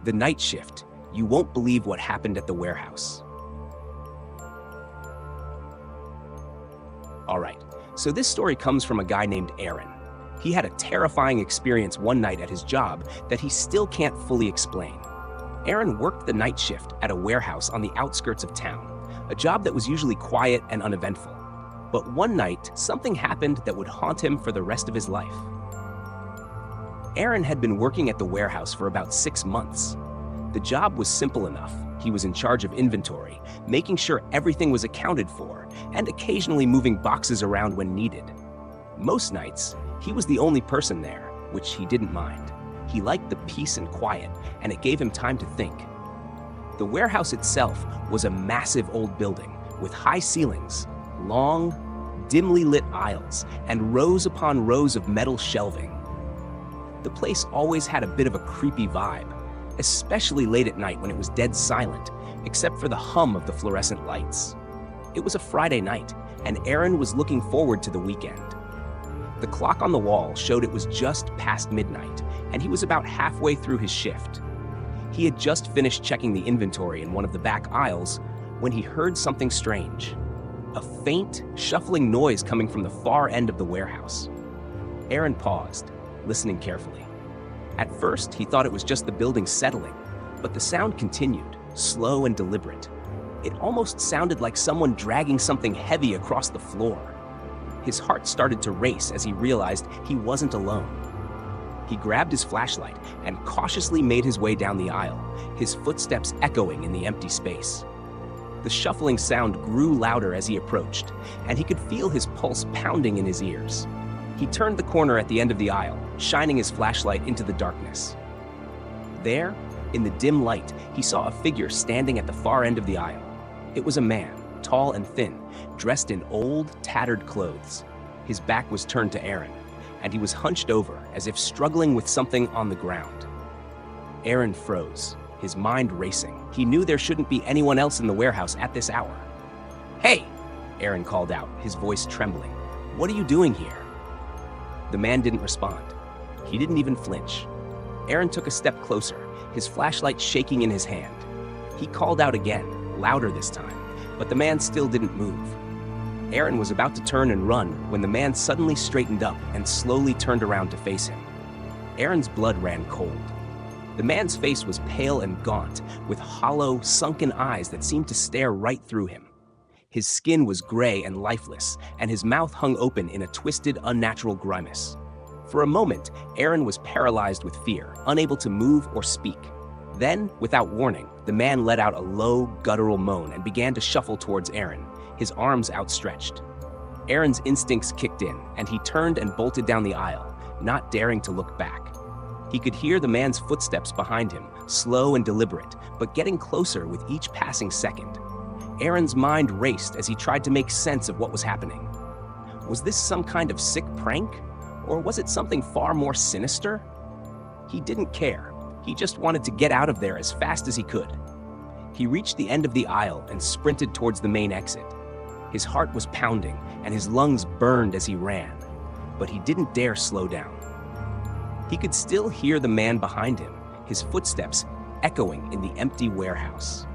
The night shift. You won't believe what happened at the warehouse. All right, so this story comes from a guy named Aaron. He had a terrifying experience one night at his job that he still can't fully explain. Aaron worked the night shift at a warehouse on the outskirts of town, a job that was usually quiet and uneventful. But one night, something happened that would haunt him for the rest of his life. Aaron had been working at the warehouse for about 6 months. The job was simple enough. He was in charge of inventory, making sure everything was accounted for, and occasionally moving boxes around when needed. Most nights, he was the only person there, which he didn't mind. He liked the peace and quiet, and it gave him time to think. The warehouse itself was a massive old building with high ceilings, long, dimly lit aisles, and rows upon rows of metal shelving. The place always had a bit of a creepy vibe, especially late at night when it was dead silent, except for the hum of the fluorescent lights. It was a Friday night, and Aaron was looking forward to the weekend. The clock on the wall showed it was just past midnight, and he was about halfway through his shift. He had just finished checking the inventory in one of the back aisles when he heard something strange. A faint, shuffling noise coming from the far end of the warehouse. Aaron paused, listening carefully. At first, he thought it was just the building settling, but the sound continued, slow and deliberate. It almost sounded like someone dragging something heavy across the floor. His heart started to race as he realized he wasn't alone. He grabbed his flashlight and cautiously made his way down the aisle, his footsteps echoing in the empty space. The shuffling sound grew louder as he approached, and he could feel his pulse pounding in his ears. He turned the corner at the end of the aisle, shining his flashlight into the darkness. There, in the dim light, he saw a figure standing at the far end of the aisle. It was a man, tall and thin, dressed in old, tattered clothes. His back was turned to Aaron, and he was hunched over as if struggling with something on the ground. Aaron froze, his mind racing. He knew there shouldn't be anyone else in the warehouse at this hour. "Hey!" Aaron called out, his voice trembling. "What are you doing here?" The man didn't respond. He didn't even flinch. Aaron took a step closer, his flashlight shaking in his hand. He called out again, louder this time, but the man still didn't move. Aaron was about to turn and run when the man suddenly straightened up and slowly turned around to face him. Aaron's blood ran cold. The man's face was pale and gaunt, with hollow, sunken eyes that seemed to stare right through him. His skin was gray and lifeless, and his mouth hung open in a twisted, unnatural grimace. For a moment, Aaron was paralyzed with fear, unable to move or speak. Then, without warning, the man let out a low, guttural moan and began to shuffle towards Aaron, his arms outstretched. Aaron's instincts kicked in, and he turned and bolted down the aisle, not daring to look back. He could hear the man's footsteps behind him, slow and deliberate, but getting closer with each passing second. Aaron's mind raced as he tried to make sense of what was happening. Was this some kind of sick prank? Or was it something far more sinister? He didn't care. He just wanted to get out of there as fast as he could. He reached the end of the aisle and sprinted towards the main exit. His heart was pounding and his lungs burned as he ran, but he didn't dare slow down. He could still hear the man behind him, his footsteps echoing in the empty warehouse.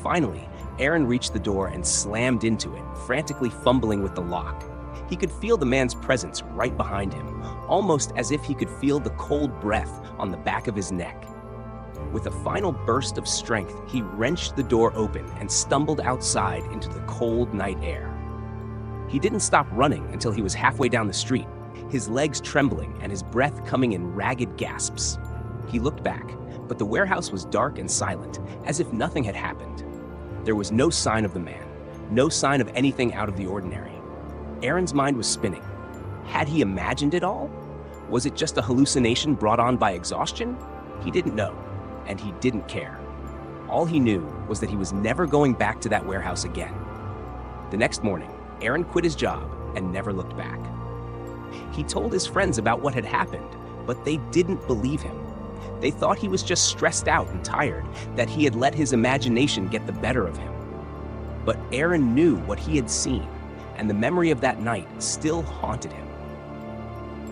Finally, Aaron reached the door and slammed into it, frantically fumbling with the lock. He could feel the man's presence right behind him, almost as if he could feel the cold breath on the back of his neck. With a final burst of strength, he wrenched the door open and stumbled outside into the cold night air. He didn't stop running until he was halfway down the street, his legs trembling and his breath coming in ragged gasps. He looked back, but the warehouse was dark and silent, as if nothing had happened. There was no sign of the man, no sign of anything out of the ordinary. Aaron's mind was spinning. Had he imagined it all? Was it just a hallucination brought on by exhaustion? He didn't know, and he didn't care. All he knew was that he was never going back to that warehouse again. The next morning, Aaron quit his job and never looked back. He told his friends about what had happened, but they didn't believe him. They thought he was just stressed out and tired, that he had let his imagination get the better of him. But Aaron knew what he had seen, and the memory of that night still haunted him.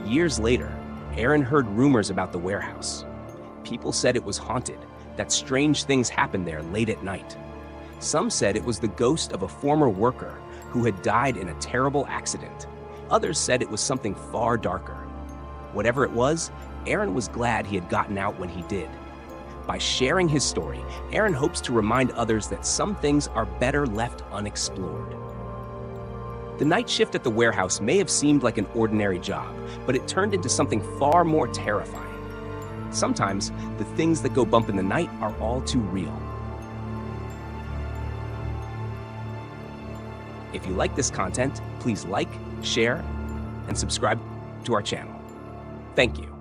Years later, Aaron heard rumors about the warehouse. People said it was haunted, that strange things happened there late at night. Some said it was the ghost of a former worker who had died in a terrible accident. Others said it was something far darker. Whatever it was, Aaron was glad he had gotten out when he did. By sharing his story, Aaron hopes to remind others that some things are better left unexplored. The night shift at the warehouse may have seemed like an ordinary job, but it turned into something far more terrifying. Sometimes, the things that go bump in the night are all too real. If you like this content, please like, share, and subscribe to our channel. Thank you.